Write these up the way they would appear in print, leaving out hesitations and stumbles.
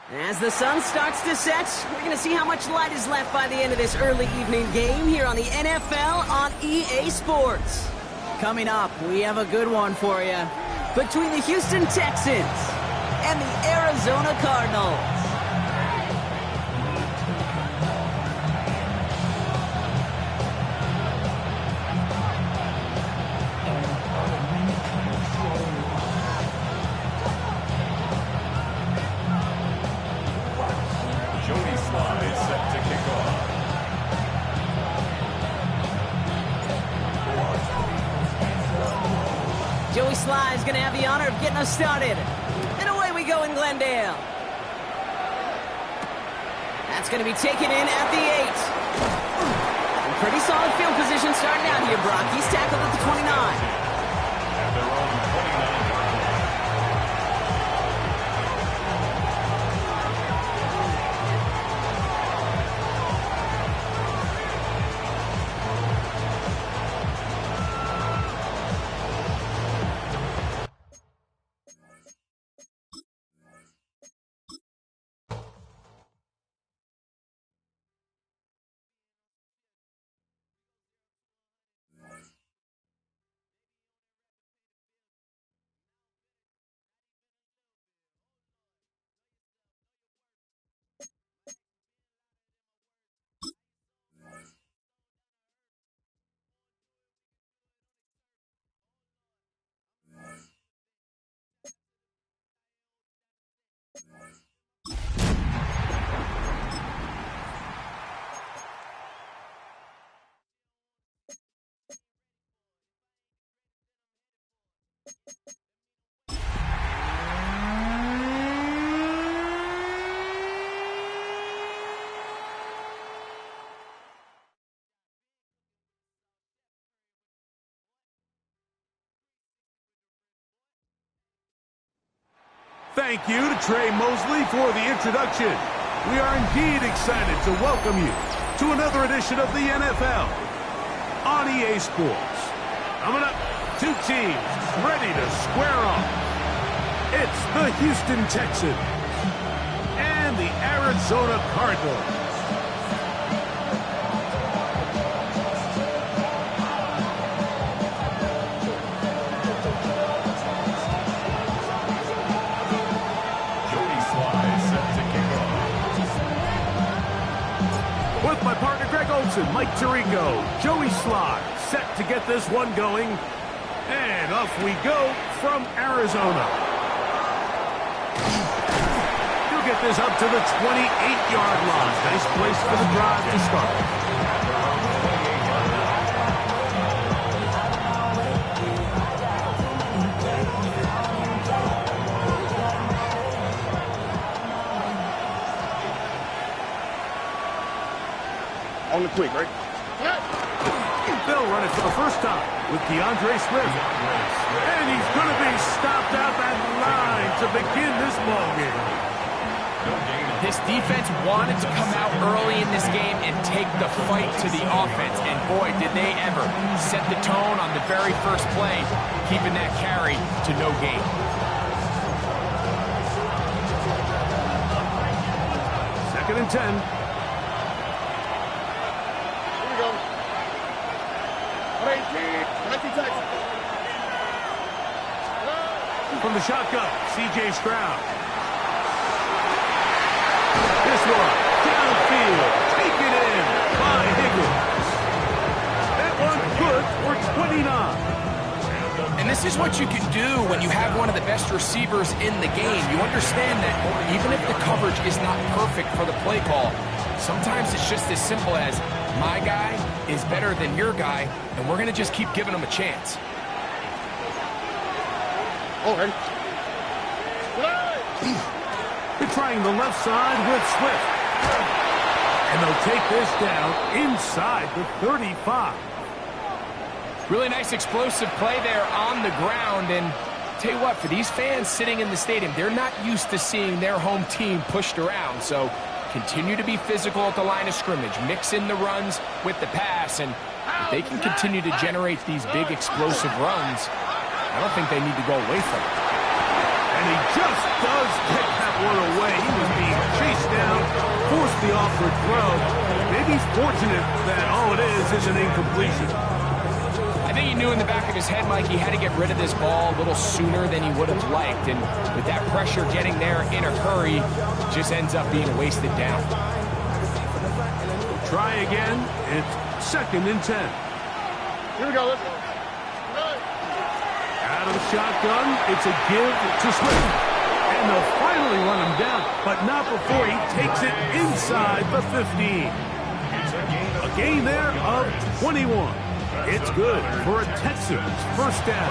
As the sun starts to set, we're going to see how much light is left by the end of this early evening game here on the NFL on EA Sports. Coming up, we have a good one for you. Between the Houston Texans and the Arizona Cardinals. Joey Sly is going to have the honor of getting us started. And away we go in Glendale. That's going to be taken in at the 8. Pretty solid field position starting out here, Brock. He's tackled at the 29. At their own 29. Thank you to Trey Mosley for the introduction. We are indeed excited to welcome you to another edition of the NFL on EA Sports. Coming up, two teams ready to square off. It's the Houston Texans and the Arizona Cardinals. With my partner Greg Olson, Mike Tirico, Joey Sly, set to get this one going. And off we go from Arizona. He'll get this up to the 28-yard line. Nice place for the drive to start. On the quick, right? They'll run it for the first time with DeAndre Swift. And he's going to be stopped out that line to begin this ballgame. This defense wanted to come out early in this game and take the fight to the offense. And boy, did they ever set the tone on the very first play, keeping that carry to no gain. Second and 10. From the shotgun, C.J. Stroud. This one, downfield, taken in by Higgins. That one good for 29. This is what you can do when you have one of the best receivers in the game. You understand that even if the coverage is not perfect for the play call, sometimes it's just as simple as my guy is better than your guy, and we're going to just keep giving him a chance. All right. They're trying the left side with Swift. And they'll take this down inside the 35. Really nice explosive play there on the ground. And tell you what, for these fans sitting in the stadium, they're not used to seeing their home team pushed around. So continue to be physical at the line of scrimmage. Mix in the runs with the pass. And if they can continue to generate these big explosive runs, I don't think they need to go away from it. And he just does pick that one away. He was being chased down, forced the awkward throw. Maybe he's fortunate that all it is an incompletion. I think he knew in the back of his head, Mike, he had to get rid of this ball a little sooner than he would have liked. And with that pressure getting there in a hurry, just ends up being a wasted down. Try again. It's 2nd and 10. Here we go. Let's go. Out of the shotgun, it's a give to Swift. And they'll finally run him down, but not before he takes it inside the 15. A gain there of 21. It's good for a Texans first down.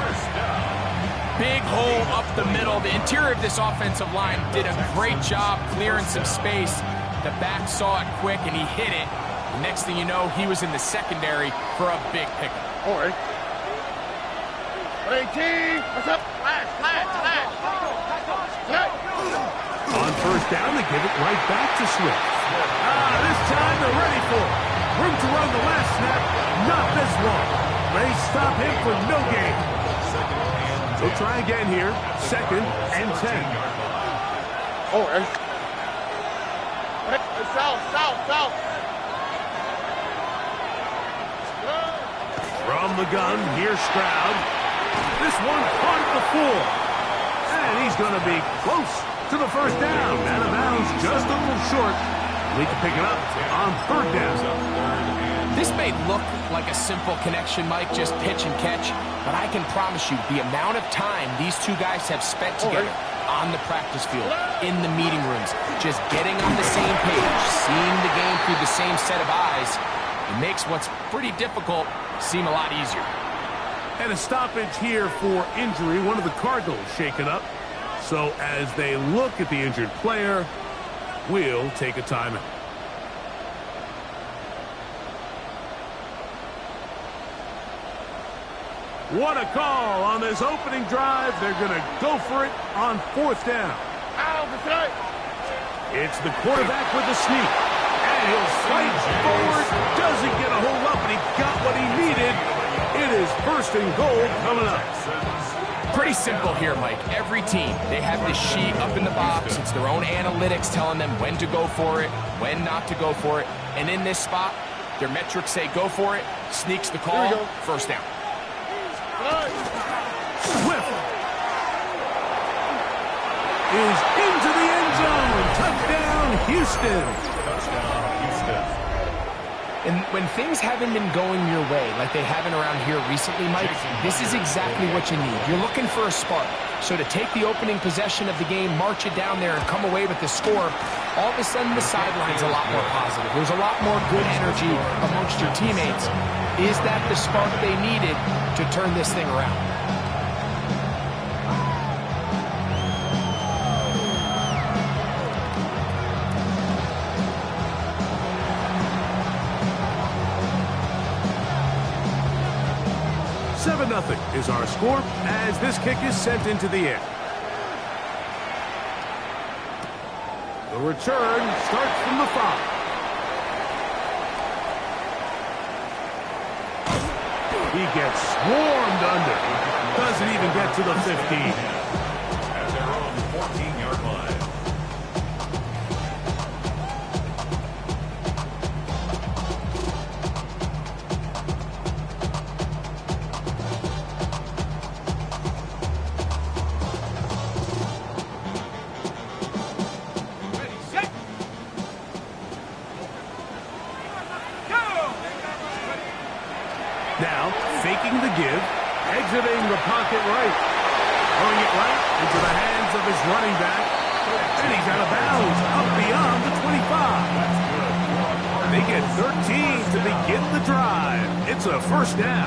Big hole up the middle. The interior of this offensive line did a great job clearing some space. The back saw it quick, and he hit it. The next thing you know, he was in the secondary for a big pickup. All right. 18. What's up? Flash. On first down, they give it right back to Swift. This time they're ready for it. Room to run the last snap. Not this one. They stop him for no gain. So try again here. 2nd and 10. All right. South. From the gun, here's Stroud. This one caught at the 4. And he's going to be close to the first down. Out of bounds, just a little short. We can pick it up on 3rd down. This may look like a simple connection, Mike, just pitch and catch, but I can promise you the amount of time these two guys have spent together on the practice field, in the meeting rooms, just getting on the same page, seeing the game through the same set of eyes, it makes what's pretty difficult seem a lot easier. And a stoppage here for injury. One of the Cardinals shaken up. So as they look at the injured player, we'll take a timeout. What a call on this opening drive. They're going to go for it on 4th down. It's the quarterback with the sneak. And he'll slide forward. Doesn't get a hold up, and he got what he needed. It is 1st and goal coming up. Pretty simple here, Mike. Every team, they have this sheet up in the box. It's their own analytics telling them when to go for it, when not to go for it. And in this spot, their metrics say go for it. Sneaks the call. 1st down. Swift is into the end zone. Touchdown, Houston. And when things haven't been going your way like they haven't around here recently, Mike, this is exactly what you need. You're looking for a spark. So to take the opening possession of the game, march it down there, and come away with the score, all of a sudden the sideline's a lot more positive. There's a lot more good energy amongst your teammates. Is that the spark they needed to turn this thing around? Nothing is our score as this kick is sent into the air. The return starts from the 5. He gets swarmed under. Doesn't even get to the 15. At their own 14-yard line. exiting the pocket right. Throwing it right into the hands of his running back. And he's out of bounds, up beyond the 25. They get 13 to begin the drive. It's a first down.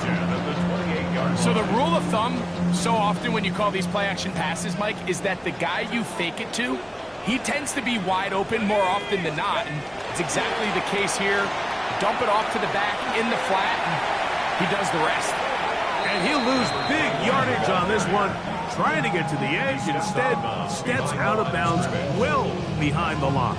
So the rule of thumb, so often when you call these play-action passes, Mike, is that the guy you fake it to, he tends to be wide open more often than not. And it's exactly the case here. Dump it off to the back in the flat, and he does the rest. And he'll lose big yardage on this one. Trying to get to the edge, instead steps out of bounds well behind the line.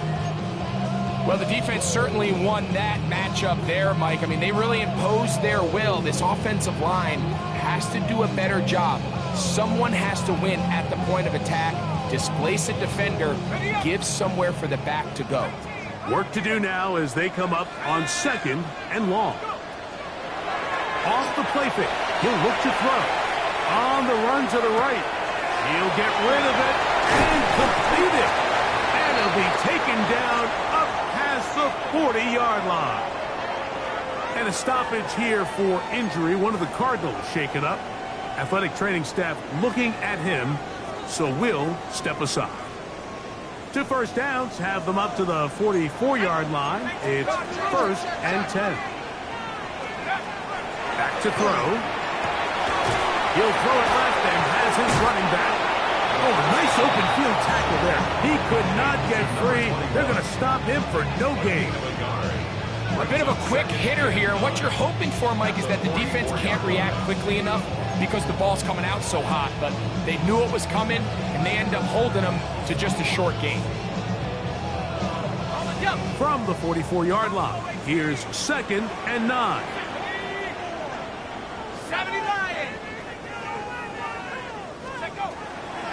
Well, the defense certainly won that matchup there, Mike. I mean, they really imposed their will. This offensive line has to do a better job. Someone has to win at the point of attack, displace a defender, give somewhere for the back to go. Work to do now as they come up on 2nd and long. Off the play fake, he'll look to throw. On the run to the right. He'll get rid of it and complete it. And it'll be taken down up past the 40-yard line. And a stoppage here for injury. One of the Cardinals shaken up. Athletic training staff looking at him, so will step aside. 2 first downs have them up to the 44-yard line. It's 1st and 10. Back to throw. He'll throw it left and has his running back. Oh, a nice open field tackle there. He could not get free. They're going to stop him for no gain. A bit of a quick hitter here. What you're hoping for, Mike, is that the defense can't react quickly enough because the ball's coming out so hot. But they knew it was coming, and they end up holding them to just a short gain. From the 44-yard line, here's 2nd and 9. 79.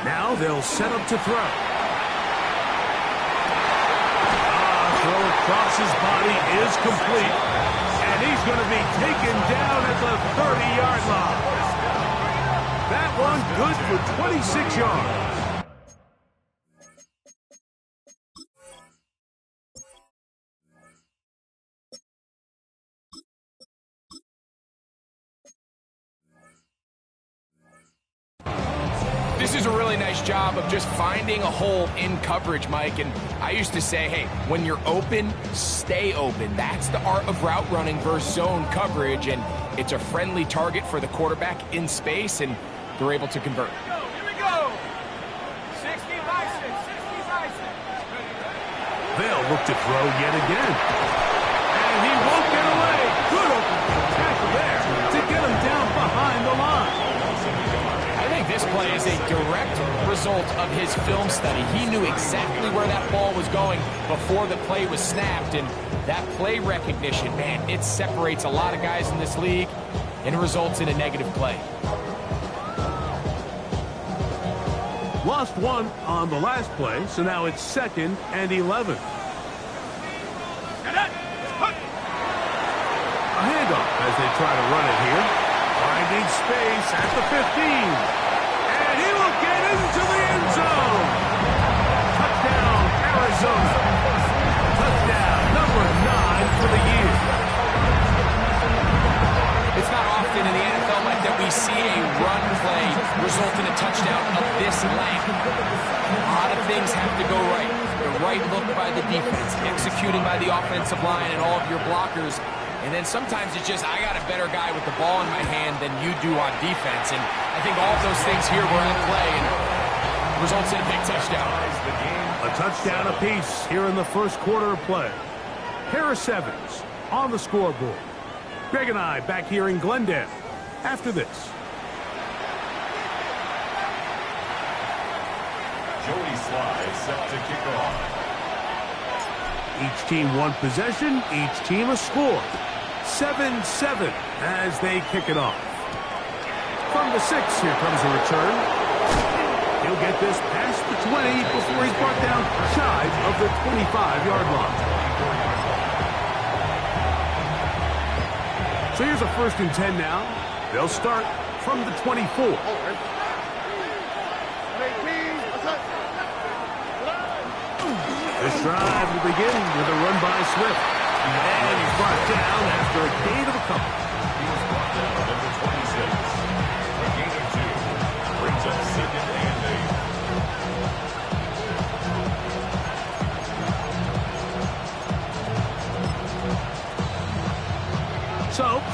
Now they'll set up to throw. Throw across his body is complete. And he's going to be taken down at the 30-yard line. That one good for 26 yards. This is a really nice job of just finding a hole in coverage, Mike. And I used to say, hey, when you're open, stay open. That's the art of route running versus zone coverage. And it's a friendly target for the quarterback in space, and they're able to convert. Here we go. 60 by 6, 60 by 6. They'll look to throw yet again. And he won't get away. Good open tackle there to get him down behind the line. I think this play is a direct result of his film study. He knew exactly where that ball was going before the play was snapped, and that play recognition, man, it separates a lot of guys in this league, and it results in a negative play. Lost one on the last play, so now it's 2nd and 11. A handoff as they try to run it here. Finding space at the 15. And he will get into the end zone. Touchdown, Arizona. Touchdown, number 9 for the year. It's not often in the NFL like that we see a run play result in a touchdown of this length. A lot of things have to go right. The right look by the defense, executing by the offensive line and all of your blockers. And then sometimes it's just, I got a better guy with the ball in my hand than you do on defense. And I think all of those things here were at play and results in a big touchdown. A touchdown apiece here in the first quarter of play. Harris Evans on the scoreboard. Greg and I back here in Glendale after this. Joey Slye set to kick off. Each team one possession, each team a score. 7-7 as they kick it off. From the 6, here comes a return. He'll get this past the 20 before he's brought down shy of the 25-yard line. So here's a 1st and 10 now. They'll start from the 24. This drive will begin with a run by Swift. And he's brought down after a gain of a couple. He was brought down at the 26.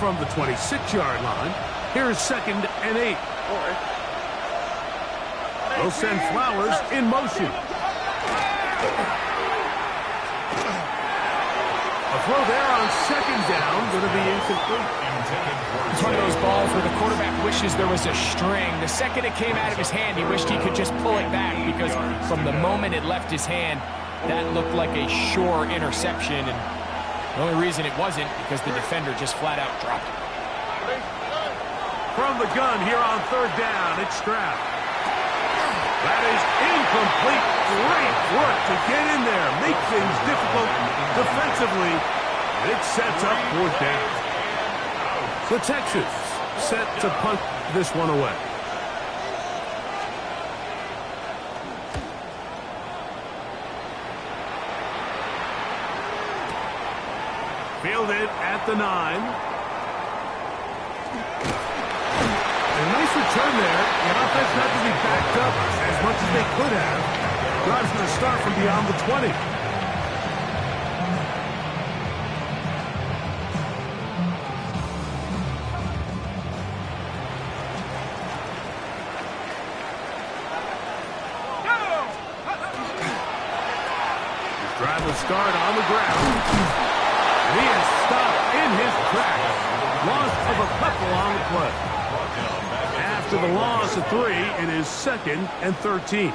from the 26-yard line. Here's 2nd and 8. They'll send Flowers in motion. A throw there on 2nd down, going to be incomplete. It's one of those balls where the quarterback wishes there was a string. The second it came out of his hand, he wished he could just pull it back, because from the moment it left his hand, that looked like a sure interception. And the only reason it wasn't because the defender just flat out dropped it. From the gun here on 3rd down, it's Stroud. That is incomplete. Great work to get in there, make things difficult defensively. It sets up 4th down. The Texans set to punt this one away. Fielded at the 9. A nice return there. The offense not to be backed up as much as they could have. Drive's going to start from beyond the 20. His drive will start on the ground. And he is stopped in his tracks. Loss of a couple on the play. After the loss of 3, it is 2nd and 13.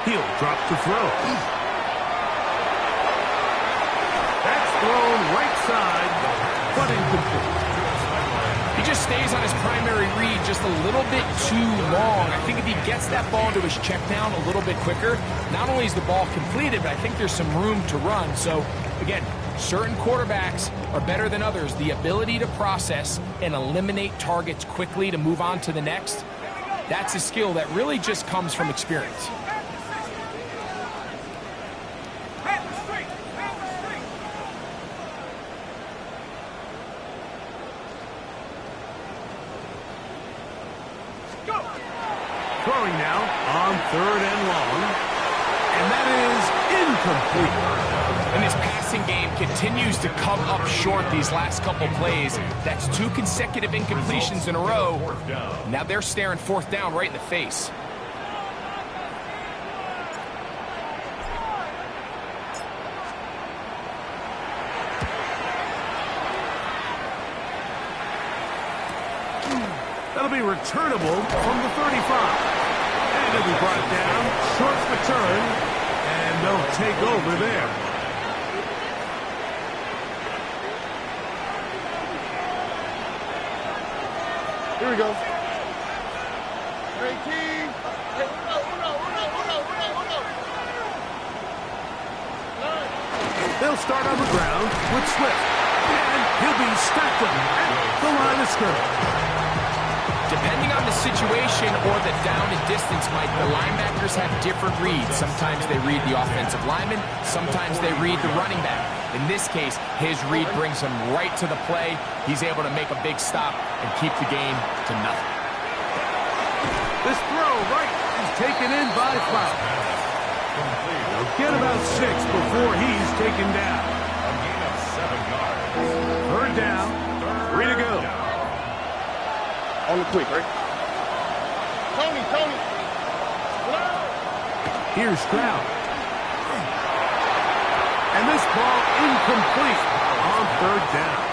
He'll drop to throw. That's thrown right side, but incomplete. He just stays on his primary read just a little bit too long. I think if he gets that ball to his check down a little bit quicker, not only is the ball completed, but I think there's some room to run. So, again, certain quarterbacks are better than others. The ability to process and eliminate targets quickly to move on to the next, that's a skill that really just comes from experience. Throwing now on 3rd and long. And that is incomplete. And this passing game continues to come up short these last couple plays. That's 2 consecutive incompletions in a row. Now they're staring 4th down right in the face. That'll be returnable from the 35. And it'll be brought down, short return, and they'll take over there. Here we go. 18. They'll start on the ground with Swift. And he'll be stacked up at the line of scrimmage. Depending on the situation or the down and distance, Mike, the linebackers have different reads. Sometimes they read the offensive lineman. Sometimes they read the running back. In this case, his read brings him right to the play. He's able to make a big stop and keep the game to nothing. This throw right is taken in by Flowers. They'll get about 6 before he's taken down. A gain of 7 yards. 3rd down, 3 to go. On the quick, right? Tony. Here's Stroud. And this ball incomplete on 3rd down.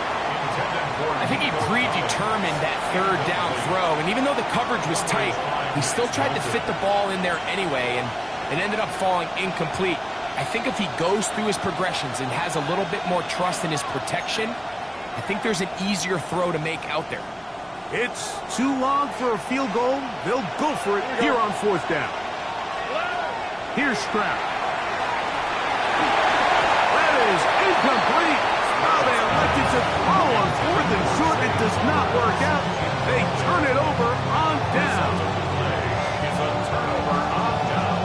I think he predetermined that 3rd down throw, and even though the coverage was tight, he still tried to fit the ball in there anyway, and it ended up falling incomplete. I think if he goes through his progressions and has a little bit more trust in his protection, I think there's an easier throw to make out there. It's too long for a field goal. They'll go for it here on 4th down. Here's Stroud. That is incomplete. Oh, they elected to throw on 4th and short. It does not work out. They turn it over on down. It's a turnover on downs.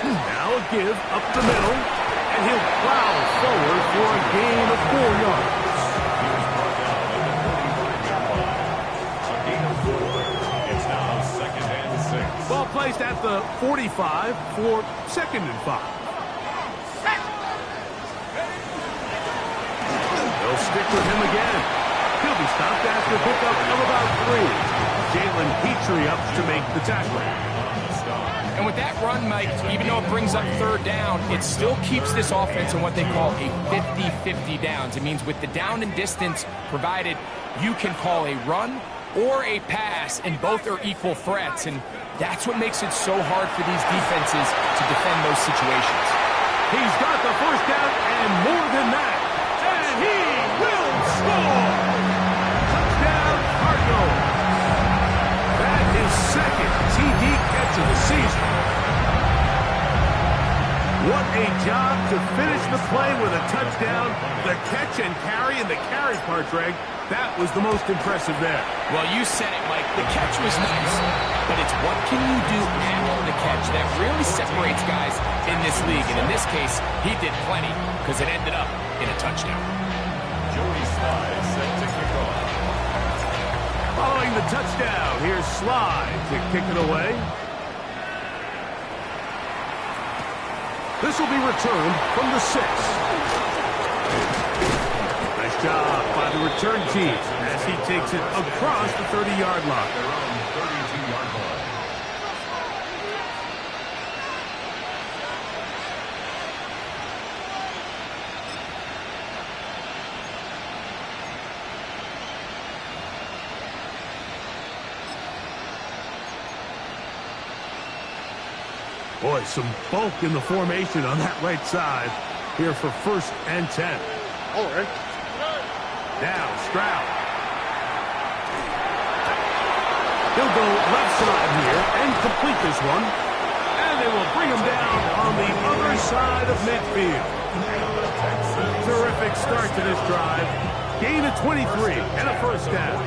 Now a give up the middle. And he'll plow forward for a gain of 4 yards. It's now 2nd and 6. Ball placed at the 45 for 2nd and 5. They'll stick with him again. He'll be stopped after a pickup of about 3. Jalen Petrie up to make the tackle. And with that run, Mike, even though it brings up 3rd down, it still keeps this offense in what they call a 50-50 downs. It means with the down and distance provided, you can call a run or a pass, and both are equal threats. And that's what makes it so hard for these defenses to defend those situations. He's got the 1st down and more than that. And he will score! Touchdown, Cardinals! That is 2nd TD catch of the season. What a job to finish the play with a touchdown. The catch and carry, and the carry part, Greg, that was the most impressive there. Well, you said it, Mike. The catch was nice, but it's what can you do after the catch that really separates guys in this league. And in this case, he did plenty because it ended up in a touchdown. Joey Slye set to kick off. Following the touchdown, here's Slye to kick it away. This will be returned from the 6. Nice job by the return team as he takes it across the 30-yard line. Their own 32-yard line. Boy, some bulk in the formation on that right side here for 1st and 10. All right. Now, Stroud. He'll go left side here and complete this one. And they will bring him down on the other side of midfield. Terrific start to this drive. Gain of 23 and a 1st down.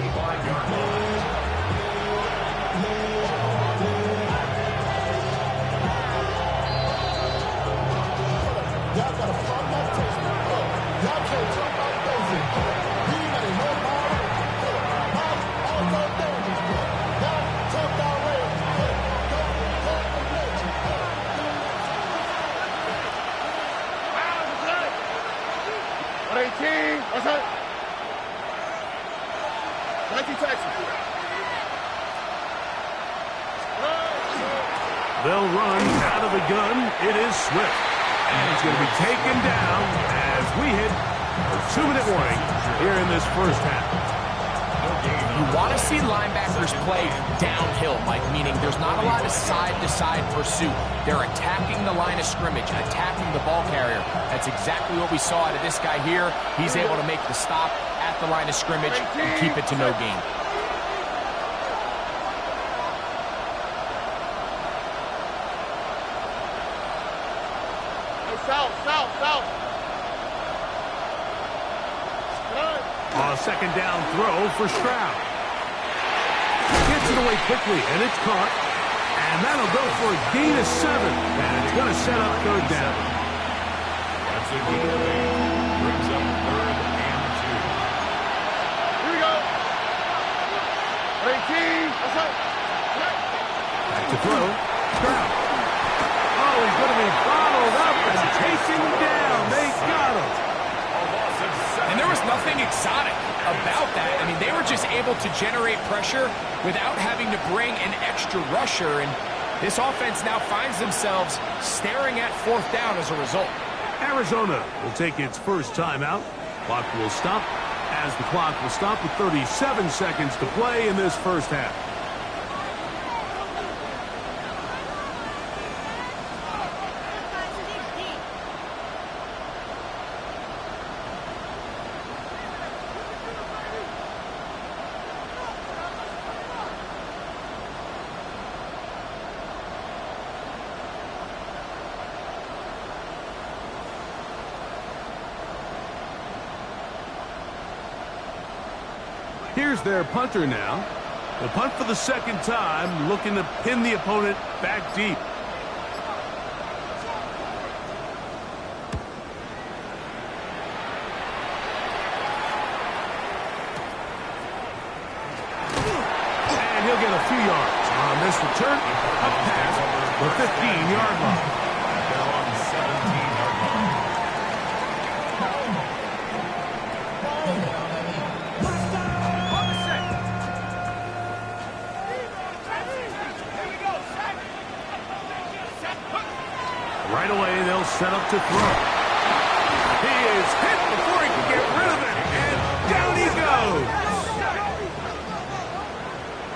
What's that? 19 taxes. They'll run out of the gun. It is Swift. And he's going to be taken down as we hit a 2-minute warning here in this 1st half. You want to see linebackers play downhill, Mike, meaning there's not a lot of side-to-side pursuit. They're attacking the line of scrimmage, attacking the ball carrier. That's exactly what we saw out of this guy here. He's able to make the stop at the line of scrimmage and keep it to no gain. South. A 2nd down throw for Stroud. Gets it away quickly, and it's caught. And that'll go for a gain of 7. And it's going to set up 3rd down. That's a gain of 8. Brings up 3rd and 2. Here we go. 18. What's up? Back to throw. Stroud. Oh, he's going to be bottled up and taken down. They got him. And there was nothing exotic about that. I mean, they were just able to generate pressure without having to bring an extra rusher. And this offense now finds themselves staring at 4th down as a result. Arizona will take its first timeout. Clock will stop as the clock will stop with 37 seconds to play in this 1st half. Here's their punter now. The punt for the 2nd time, looking to pin the opponent back deep. a few yards. On this return, a pass the 15-yard line. They're on the 17-yard line. Right away, they'll set up to throw. He is hit before he can get rid of it, and down he goes.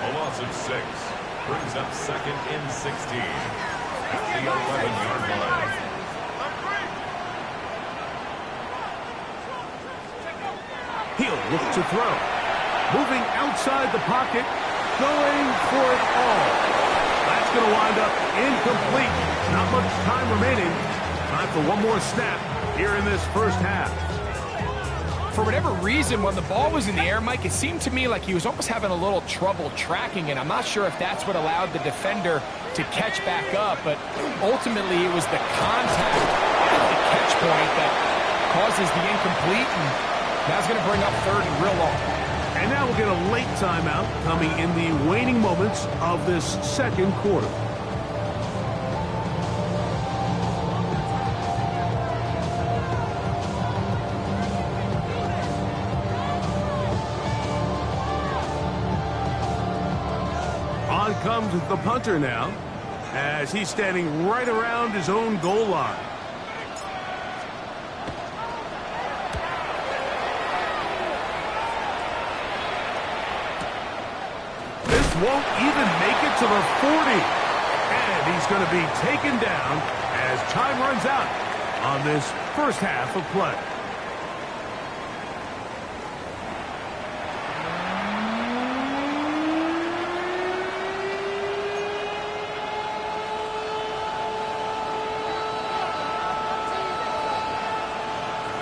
A loss of 6 brings up 2nd and 16 at the 11-yard line. He'll look to throw. Moving outside the pocket, going for it all. That's going to wind up incomplete. Not much time remaining. Time for one more snap here in this first half. For whatever reason, when the ball was in the air, Mike, it seemed to me like he was almost having a little trouble tracking it. I'm not sure if that's what allowed the defender to catch back up, but ultimately it was the contact at the catch point that causes the incomplete, and that's going to bring up 3rd and real long. And now we'll get a late timeout coming in the waning moments of this second quarter. On comes the punter now, as he's standing right around his own goal line. This won't even make it to the 40. And he's going to be taken down as time runs out on this first half of play.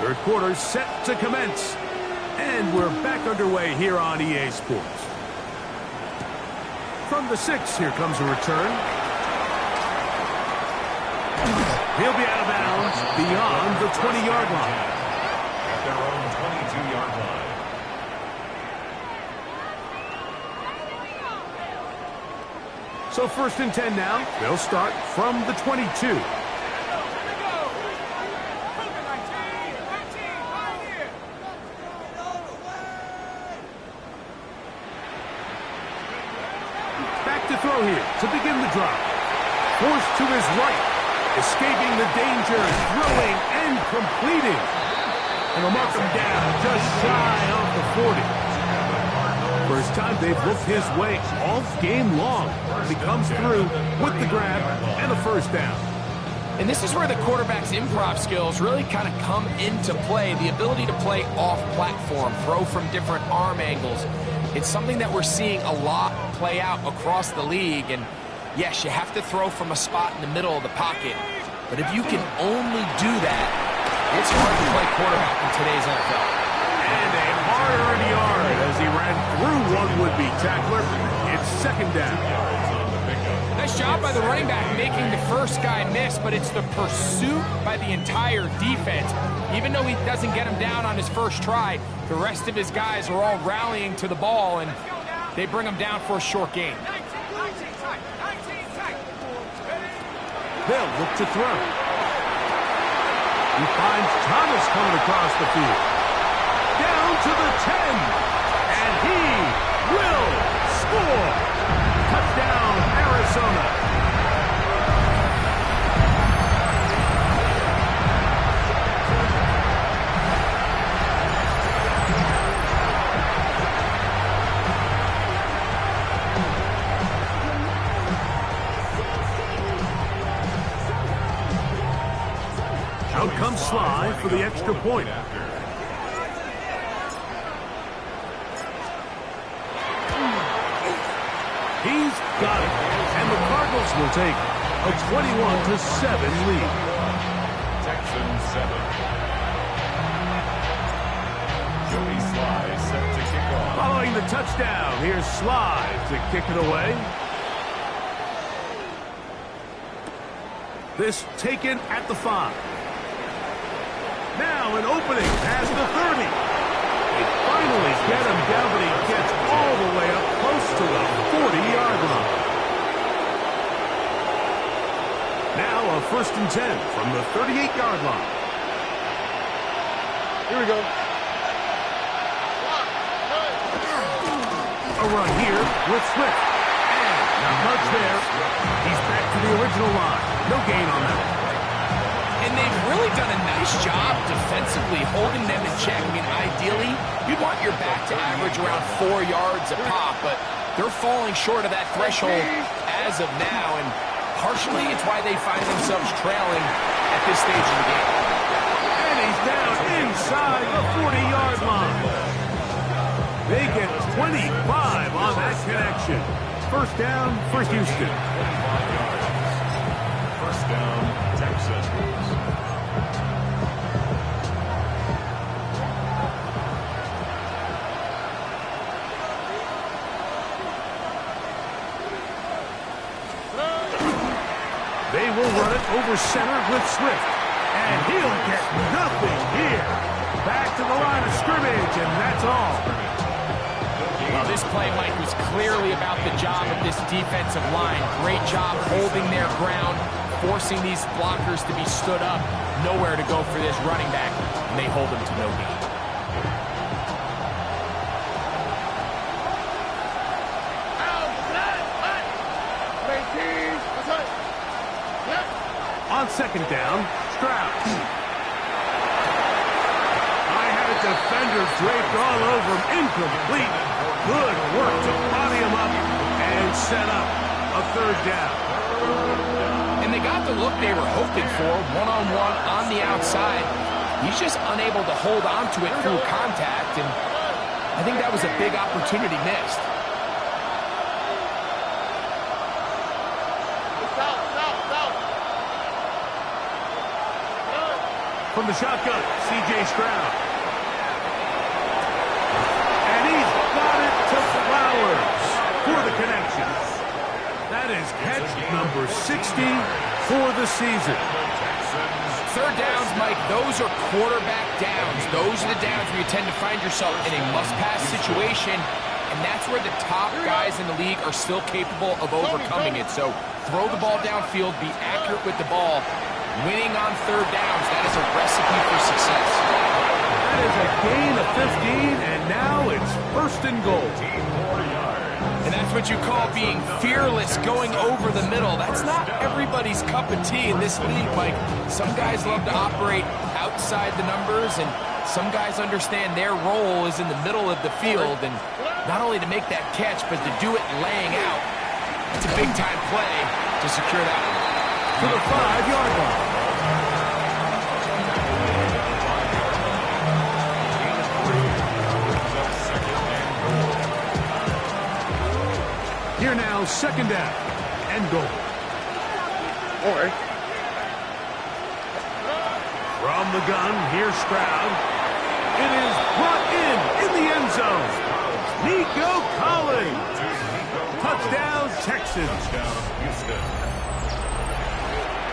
Third quarter set to commence. And we're back underway here on EA Sports. From the 6, here comes a return. He'll be out of bounds beyond the 20-yard line. At their own 22-yard line. So 1st and 10 now. They'll start from the 22. Throw here to begin the drive. Forced to his right. Escaping the danger. Throwing and completing. And he'll mark him down just shy of the 40. First time they've looked his way all game long. He comes through with the grab and a first down. And this is where the quarterback's improv skills really kind of come into play. The ability to play off platform, throw from different arm angles. It's something that we're seeing a lot play out across the league. And yes, you have to throw from a spot in the middle of the pocket. But if you can only do that, it's hard to play quarterback in today's NFL. And a hard-earned yard as he ran through one would-be tackler. It's 2nd down. Nice job by the running back making the first guy miss, but it's the pursuit by the entire defense. Even though he doesn't get him down on his first try, the rest of his guys are all rallying to the ball, and they bring him down for a short gain. They'll look to throw. He finds Thomas coming across the field. Down to the 10. And he will score. Touchdown, Arizona. Out comes Sly for the extra point. He's got it. And the Cardinals will take a 21-7 lead. Texans 7. Joey Sly set to kick off. Following the touchdown, here's Sly to kick it away. This taken at the 5. Now an opening past the 30. They finally get him down, but he gets all the way up close to the 40-yard line. Now a 1st and 10 from the 38-yard line. Here we go. A run here with Swift. And not much there. He's back to the original line. No gain on that. And they've really done a nice job defensively holding them in check. I mean, ideally, you'd want your back to average around 4 yards a pop, but they're falling short of that threshold as of now, and partially it's why they find themselves trailing at this stage of the game. And he's down inside the 40-yard line. They get 25 on that connection. 1st down for Houston. 1st down, Texans. They will run it over center with Swift. And he'll get nothing here. Back to the line of scrimmage, and that's all. Well, this play, Mike, was clearly about the job of this defensive line. Great job holding their ground, forcing these blockers to be stood up. Nowhere to go for this running back, and they hold him to no gain. On 2nd down, Stroud. I had a defender draped all over him. Incomplete. Good work to body him up and set up a 3rd down. And they got the look they were hoping for, one-on-one on the outside. He's just unable to hold on to it through contact, and I think that was a big opportunity missed. From the shotgun, C.J. Stroud. And he's got it to Flowers for the connection. That is catch number 60 for the season. 3rd downs, Mike, those are quarterback downs. Those are the downs where you tend to find yourself in a must-pass situation, and that's where the top guys in the league are still capable of overcoming it. So throw the ball downfield, be accurate with the ball. Winning on 3rd downs, that is a recipe for success. That is a gain of 15, and now it's 1st and goal. And that's what you call being fearless, going over the middle. That's not everybody's cup of tea in this league, Mike. Some guys love to operate outside the numbers, and some guys understand their role is in the middle of the field, and not only to make that catch, but to do it laying out. It's a big-time play to secure that one. To the 5-yard line. Here now, 2nd down and goal. All right. From the gun, here's Stroud. It is brought in the end zone. Nico Collins. Touchdown, Texans.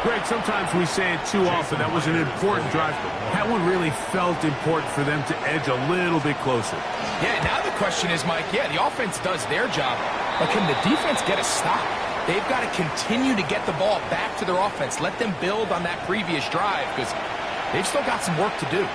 Greg, sometimes we say it too often. That was an important drive. That one really felt important for them to edge a little bit closer. Yeah, now the question is, Mike, yeah, the offense does their job, but can the defense get a stop? They've got to continue to get the ball back to their offense. Let them build on that previous drive, because they've still got some work to do.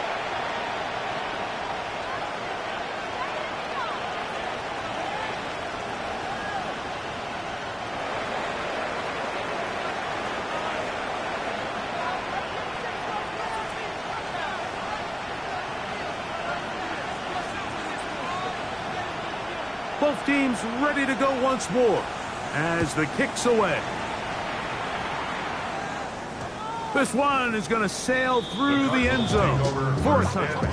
Both teams ready to go once more as the kick's away. This one is going to sail through the end zone for a touchdown.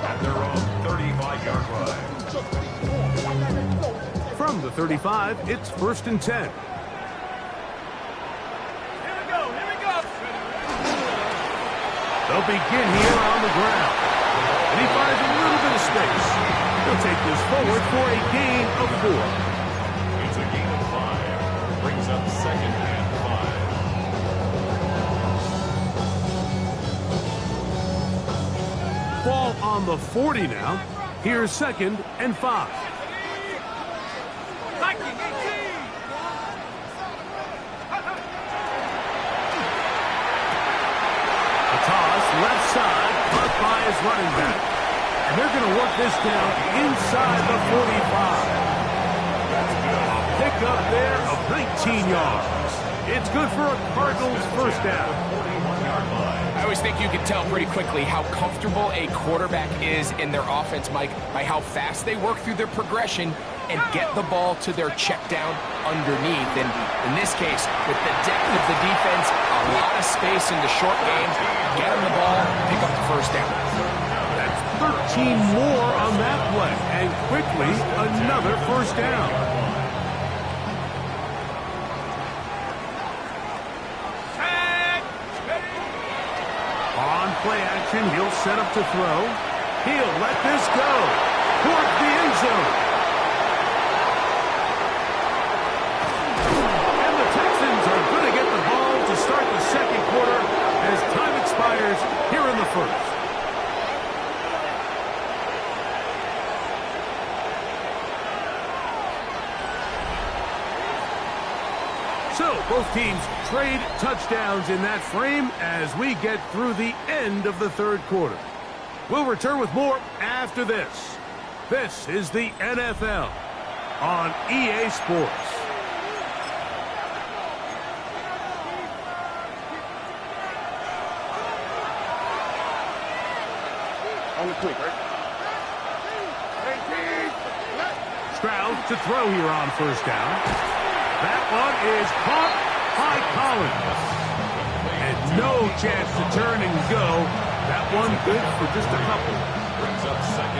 At their own 35-yard line. From the 35, it's 1st and 10. Here we go. They'll begin here on the ground. And he finds a little bit of space. He'll take this forward for a gain of 4. It's a gain of 5. Brings up 2nd and 5. Ball on the 40 now. Here's 2nd and 5. Mikey, Eagles running back. And they're going to work this down inside the 45. A pickup there of 19 yards. It's good for a Cardinals first down. I always think you can tell pretty quickly how comfortable a quarterback is in their offense, Mike, by how fast they work through their progression and get the ball to their check down underneath. And in this case, with the depth of the defense, a lot of space in the short game, get them the ball, pick up the first down. That's 13 more on that play, and quickly another first down. On play action, he'll set up to throw. He'll let this go towards the end zone. And the Texans are going to get the ball to start the second quarter as time expires here in the first. So, both teams trade touchdowns in that frame as we get through the end of the third quarter. We'll return with more after this. This is the NFL on EA Sports. On the quick, right? Stroud to throw here on first down. That one is caught by Collins. And no chance to turn and go. That one good for just a couple.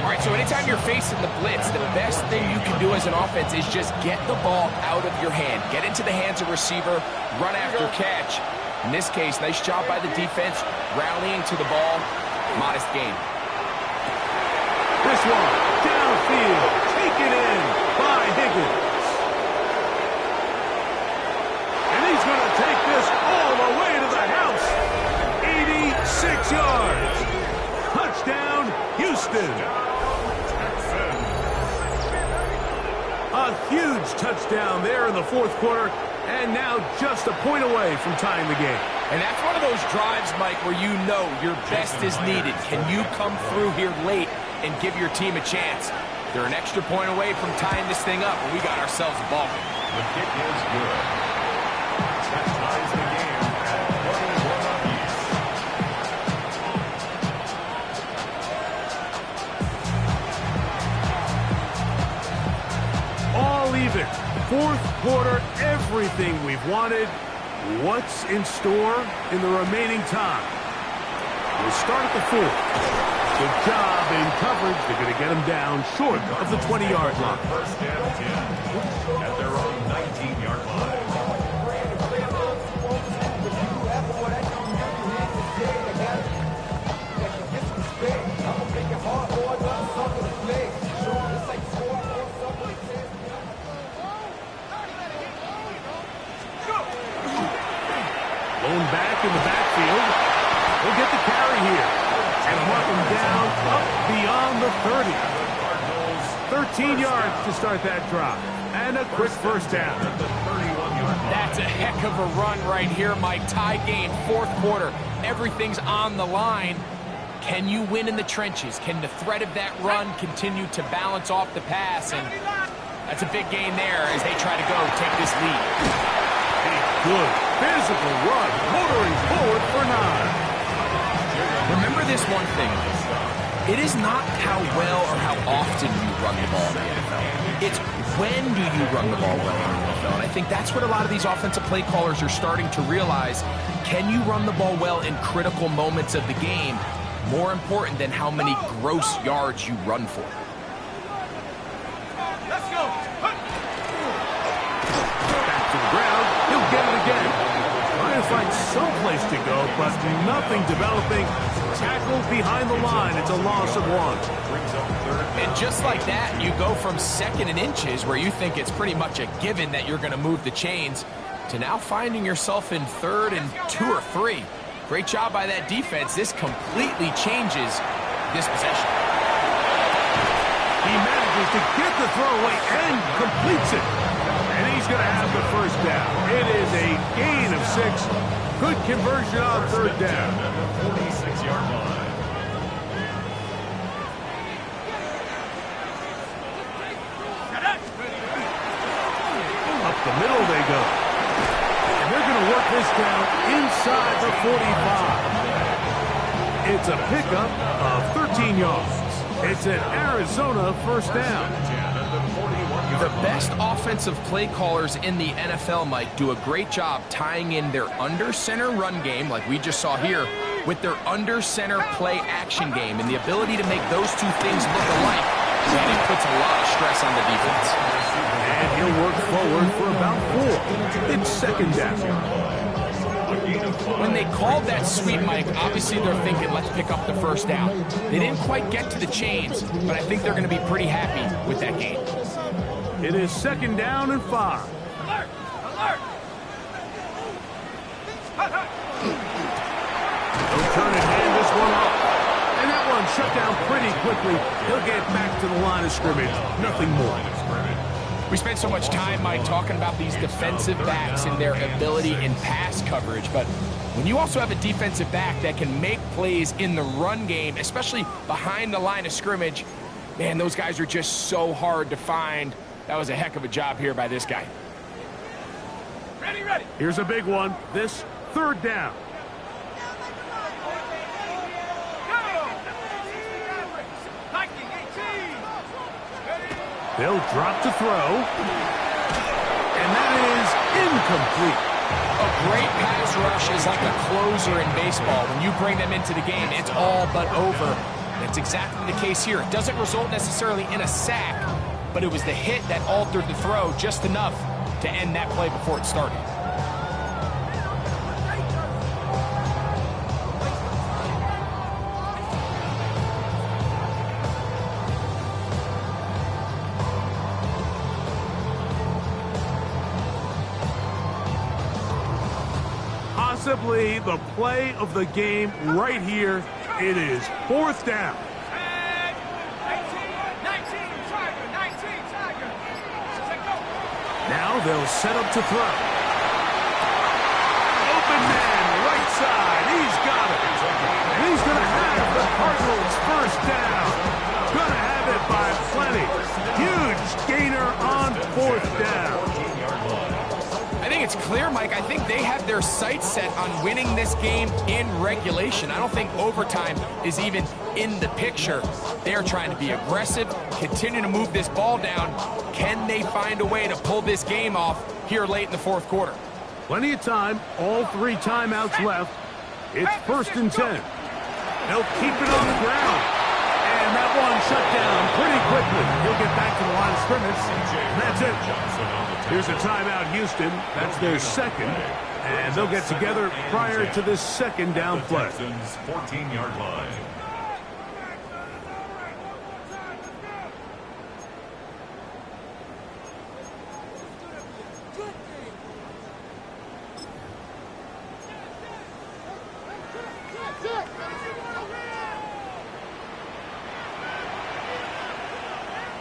All right, so anytime you're facing the blitz, the best thing you can do as an offense is just get the ball out of your hand. Get into the hands of receiver, run after catch. In this case, nice job by the defense, rallying to the ball. Modest gain. This one, downfield, taken in by Higgins. He's going to take this all the way to the house. 86 yards. Touchdown, Houston. A huge touchdown there in the fourth quarter, and now just a point away from tying the game. And that's one of those drives, Mike, where you know your best is needed. Can you come through here late and give your team a chance? They're an extra point away from tying this thing up, and we got ourselves a ball game. The kick is good. That ties the game at 21 apiece. All even. Fourth quarter, everything we've wanted. What's in store in the remaining time? We'll start at the fourth. Good job in coverage. They're going to get him down short of the 20-yard line. First down 10 at their own 19-yard line. Blown back in the backfield. He'll get the carry here. And mark him down up beyond the 30. 13 yards to start that drive. And a quick first down. That's a heck of a run right here, Mike. Tie game, fourth quarter. Everything's on the line. Can you win in the trenches? Can the threat of that run continue to balance off the pass? And that's a big gain there as they try to go take this lead. A good physical run, motoring forward for 9. Remember this one thing. It is not how well or how often you run the ball in the NFL. It's when do you run the ball well in the NFL. And I think that's what a lot of these offensive play callers are starting to realize. Can you run the ball well in critical moments of the game? More important than how many gross yards you run for. Let's go. Back to the ground. He'll get it again. Trying to find some place to go, but nothing developing. Tackled behind the line. It's a loss of 1. And just like that, you go from second and inches, where you think it's pretty much a given that you're going to move the chains, to now finding yourself in third and 2 or 3. Great job by that defense. This completely changes this possession. He manages to get the throw away and completes it. And he's going to have the first down. It is a gain of 6. Good conversion on third down. 46-yard line. they go. And they're going to work this down inside the 45. It's a pickup of 13 yards. It's an Arizona first down. The best offensive play callers in the NFL, Mike, do a great job tying in their under-center run game, like we just saw here, with their under-center play action game. And the ability to make those two things look alike, man, it puts a lot of stress on the defense. And he'll work forward for about 4. It's second down. When they called that sweep, Mike, obviously they're thinking, let's pick up the first down. They didn't quite get to the chains, but I think they're going to be pretty happy with that gain. It is second down and 5. Alert! Alert! He'll turn and hand this one off. And that one shut down pretty quickly. He'll get back to the line of scrimmage. Nothing more. We spent so much time, Mike, talking about these defensive backs and their ability in pass coverage, but when you also have a defensive back that can make plays in the run game, especially behind the line of scrimmage, man, those guys are just so hard to find. That was a heck of a job here by this guy. Ready, ready! Here's a big one. This third down. They'll drop to throw. And that is incomplete. A great pass rush is like a closer in baseball. When you bring them into the game, it's all but over. That's exactly the case here. It doesn't result necessarily in a sack, but it was the hit that altered the throw just enough to end that play before it started. Possibly the play of the game right here. It is fourth down. 19, Tiger, 19, Tiger. Now they'll set up to throw. Open man, right side. He's got it. And he's going to have the Cardinals first down. Going to have it by plenty. Huge gainer on fourth down. I think it's clear, Mike. I think they have their sights set on winning this game in regulation. I don't think overtime is even in the picture. They're trying to be aggressive, continue to move this ball down. Can they find a way to pull this game off here late in the fourth quarter? Plenty of time. All 3 timeouts left. It's first and 10. They'll keep it on the ground. And that one shut down pretty quickly. He'll get back to the line of scrimmage. That's it. Here's a timeout, Houston. That's their second. And they'll get together prior to this second down play. 14-yard line.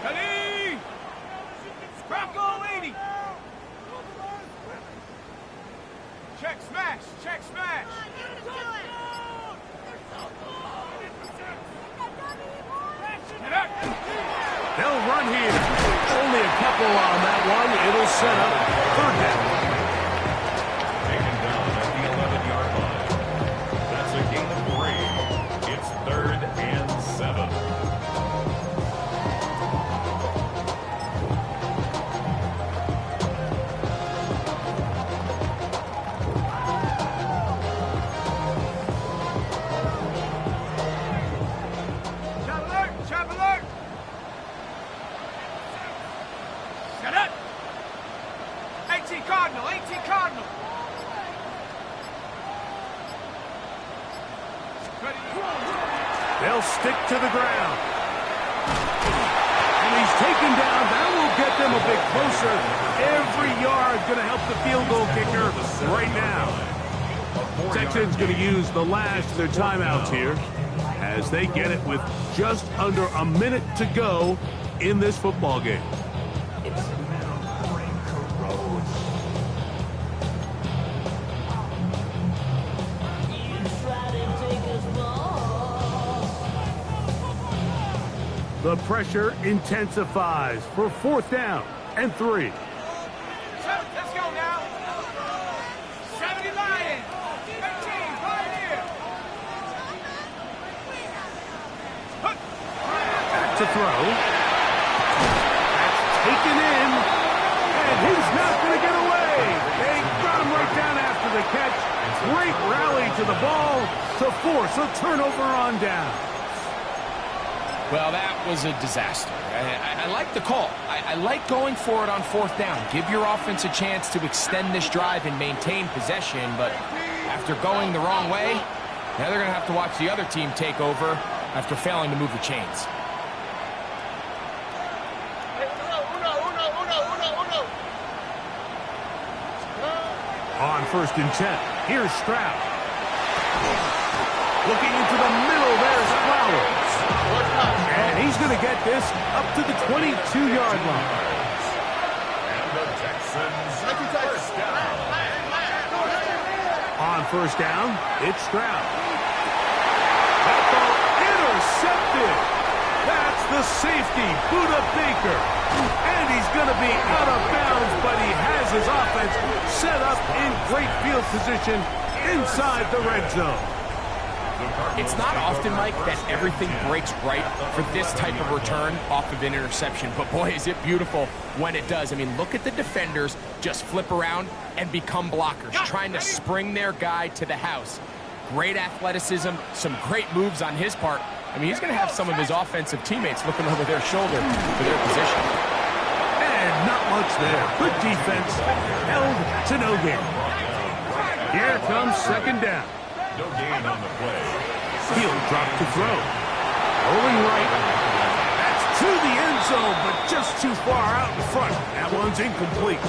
Ready! Bronco 80! Check smash! Check smash! They'll run here. Only a couple on that one. It'll set up third down. Taken down at the 11-yard line. That's a gain of 3. It's 3rd and 7. Chop alert! Set up! 18 Cardinal, 18 Cardinal! Ready? They'll stick to the ground. And he's taken down. That will get them a bit closer. Every yard going to help the field goal kicker right now. Texans going to use the last of their timeouts here as they get it with just under a minute to go in this football game. The pressure intensifies for fourth down and 3. Let's go now! to throw. That's taken in. And he's not going to get away. They got him right down after the catch. Great rally to the ball to force a turnover on down. Well, that was a disaster. I like the call. I like going for it on fourth down. Give your offense a chance to extend this drive and maintain possession, but after going the wrong way, now they're going to have to watch the other team take over after failing to move the chains. On 1st and 10, here's Stroud. Looking into the middle, there's Flowers. And he's going to get this up to the 22-yard line. And the Texans first down. On 1st down, it's Stroud. That ball intercepted. That's the safety, Budda Baker. And he's going to be out of bounds, but he has his offense set up in great field position inside the red zone. It's not often, Mike, that everything breaks right for this type of return off of an interception. But, boy, is it beautiful when it does. I mean, look at the defenders just flip around and become blockers, trying to spring their guy to the house. Great athleticism, some great moves on his part. I mean, he's going to have some of his offensive teammates looking over their shoulder for their position. And not much there. Good defense. Held to no gain. Here comes 2nd down. No gain on the play. Field drop to throw. Rolling right. That's to the end zone, but just too far out in front. That one's incomplete.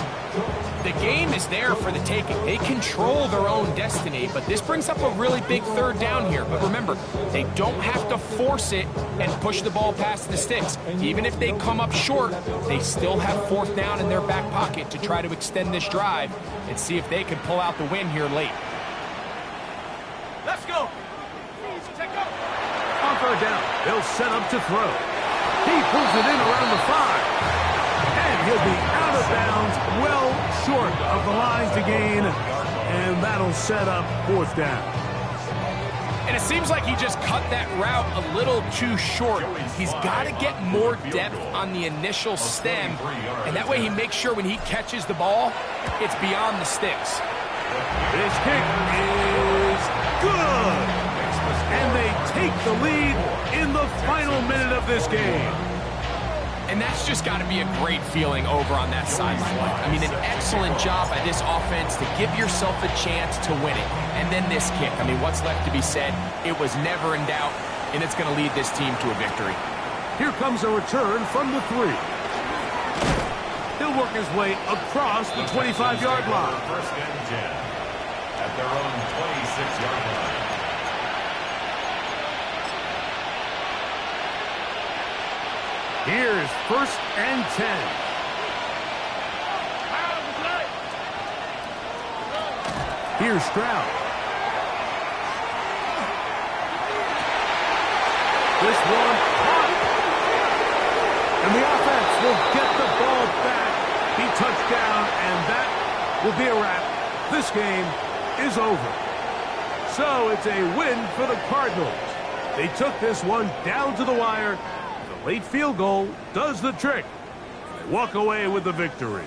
The game is there for the taking. They control their own destiny, but this brings up a really big 3rd down here. But remember, they don't have to force it and push the ball past the sticks. Even if they come up short, they still have 4th down in their back pocket to try to extend this drive and see if they can pull out the win here late. Let's go. On 3rd down, they'll set up to throw. He pulls it in around the 5. And he'll be out of bounds, well short of the line to gain. And that'll set up 4th down. And it seems like he just cut that route a little too short. He's got to get more depth on the initial stem, and that way he makes sure when he catches the ball, it's beyond the sticks. This kick is good. And they take the lead in the final minute of this game. And that's just got to be a great feeling over on that sideline. I mean, an excellent job by this offense to give yourself a chance to win it. And then this kick. I mean, what's left to be said? It was never in doubt, and it's going to lead this team to a victory. Here comes a return from the 3. He'll work his way across the 25-yard line. 1st and 10 at their own 26-yard line. Here's 1st and 10. Here's Stroud. This one caught. And the offense will get the ball back. He touchdown, and that will be a wrap. This game is over. So it's a win for the Cardinals. They took this one down to the wire. Late field goal does the trick. They walk away with the victory.